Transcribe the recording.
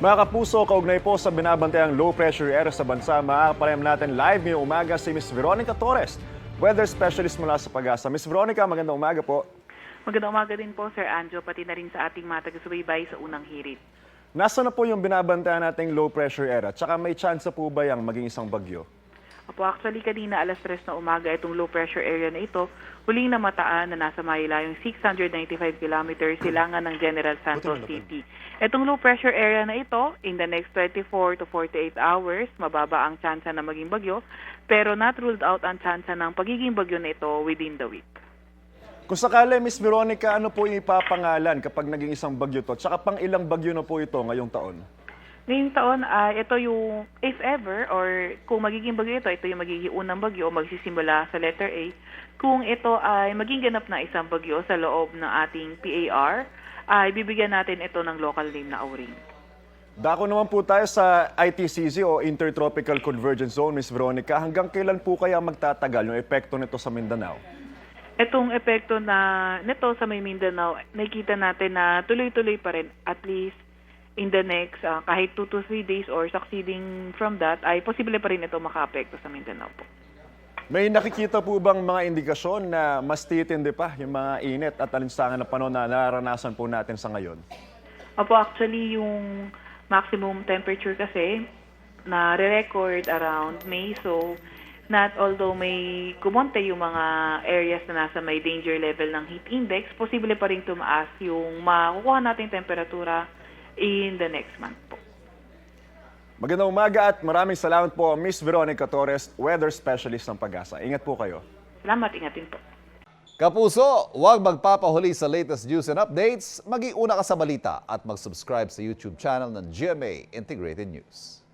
Mga kapuso, kaugnay po sa binabantayang low pressure area sa bansa, makakapalayam natin live ngayong umaga si Miss Veronica Torres, weather specialist mula sa Pag-asa. Miss Veronica, magandang umaga po. Magandang umaga din po, Sir Anjo, pati na rin sa ating mga taga-subaybay sa unang hirit. Nasaan na po yung binabantayan nating low pressure area? Tsaka may chance po ba yung maging isang bagyo? Apo, actually kanina alas 3 na umaga itong low pressure area na ito, huling namataan na nasa mahilayong 695 kilometers silangan ng General Santos City. Itong low pressure area na ito, in the next 24 to 48 hours, mababa ang tsansa na maging bagyo, pero not ruled out ang tsansa ng pagiging bagyo na ito within the week. Kung sakali, Miss Veronica, ano po yung ipapangalan kapag naging isang bagyo to? Tsaka pang ilang bagyo na po ito ngayong taon? Ngayong taon, ito yung, if ever, or kung magiging bagyo ito yung magiging unang bagyo o magsisimula sa letter A. Kung ito ay maging ganap na isang bagyo sa loob ng ating PAR, ay bibigyan natin ito ng local name na Auring. Dako naman po tayo sa ITCZ o Intertropical Convergence Zone, Miss Veronica. Hanggang kailan po kaya magtatagal yung epekto nito sa Mindanao? Itong epekto nito sa may Mindanao, nakikita natin na tuloy-tuloy pa rin, at least in the next kahit 2 to 3 days or succeeding from that, ay posible pa rin ito maka-apekto sa Mindanao po. May nakikita po bang mga indikasyon na mas titindi pa yung mga init at alinsangan na panahon na naranasan po natin sa ngayon? Opo, actually yung maximum temperature kasi na re-record around May, so not although may kumonte yung mga areas na nasa may danger level ng heat index, posible pa rin tumaas yung makukuha nating temperatura in the next month po. Magandang umaga at maraming salamat po, Miss Veronica Torres, weather specialist ng Pag-asa. Ingat po kayo. Salamat, ingatin po. Kapuso, huwag magpapahuli sa latest news and updates. Maging una ka sa balita at mag-subscribe sa YouTube channel ng GMA Integrated News.